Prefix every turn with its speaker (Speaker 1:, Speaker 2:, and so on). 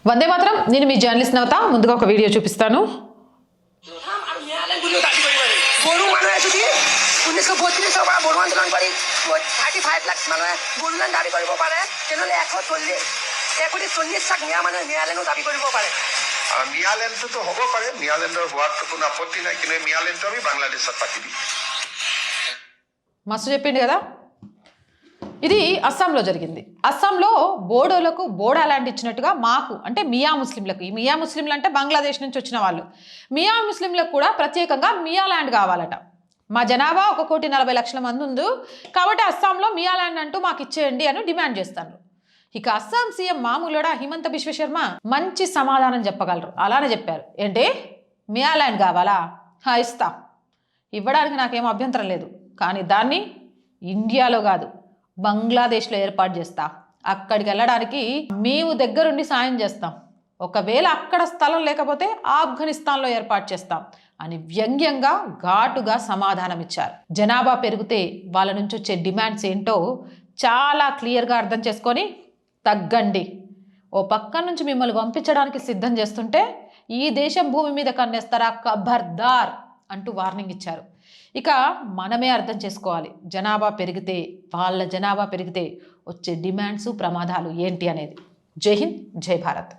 Speaker 1: వందే మాత్రం. నేను మీ జర్నలిస్ట్ నవత. ముందుగా ఒక వీడియో చూపిస్తాను.
Speaker 2: গরু মানুহে যদি 1932 পৰা বড়ো আন্দোলন কৰি 35 লাখ মানুহে বড়োলেণ্ড দাবী কৰিব পাৰে, তেনেহ'লে 140 লাখ মিয়া মানুহে মিয়ালেণ্ডো দাবী কৰিব পাৰে।
Speaker 3: মিয়ালেণ্ডটো হ'ব পাৰে, মিয়ালেণ্ডৰ হোৱাটো কোনো আপত্তি নাই, কিন্তু মিয়ালেণ্ডটো আমি বাংলাদেশত পাতি দিম।
Speaker 1: మస్తు చెప్పిండు కదా. ఇది అస్సాంలో జరిగింది. అస్సాంలో బోడోలకు బోడాల్యాండ్ ఇచ్చినట్టుగా మాకు అంటే మియా ముస్లింలకు, ఈ మియా ముస్లింలు అంటే బంగ్లాదేశ్ నుంచి వచ్చిన వాళ్ళు, మియా ముస్లింలకు కూడా ప్రత్యేకంగా మియా ల్యాండ్ కావాలట. మా జనాభా 1,40,00,000 మంది ఉంది కాబట్టి అస్సాంలో మియా ల్యాండ్ అంటూ మాకు ఇచ్చేయండి అని డిమాండ్ చేస్తారు. ఇక అస్సాం సీఎం మామూలుడా హిమంత బిశ్వ శర్మ మంచి సమాధానం చెప్పగలరు. అలానే చెప్పారు. ఏంటి మియా ల్యాండ్ కావాలా? ఇస్తా, ఇవ్వడానికి నాకేం అభ్యంతరం లేదు, కానీ దాన్ని ఇండియాలో కాదు బంగ్లాదేశ్లో ఏర్పాటు చేస్తా. అక్కడికి వెళ్ళడానికి మేము దగ్గరుండి సాయం చేస్తాం. ఒకవేళ అక్కడ స్థలం లేకపోతే ఆఫ్ఘనిస్తాన్లో ఏర్పాటు చేస్తాం అని వ్యంగ్యంగా ఘాటుగా సమాధానం ఇచ్చారు. జనాభా పెరిగితే వాళ్ళ నుంచి వచ్చే డిమాండ్స్ ఏంటో చాలా క్లియర్గా అర్థం చేసుకొని తగ్గండి. ఓ పక్క నుంచి మిమ్మల్ని పంపించడానికి సిద్ధం చేస్తుంటే ఈ దేశం భూమి మీద కన్నేస్తారా ఖబర్దార్ అంటూ వార్నింగ్ ఇచ్చారు. ఇక మనమే అర్థం చేసుకోవాలి, జనాభా పెరిగితే వాళ్ళ జనాభా పెరిగితే వచ్చే డిమాండ్స్ ప్రమాదాలు ఏంటి అనేది. జై హింద్, జై భారత్.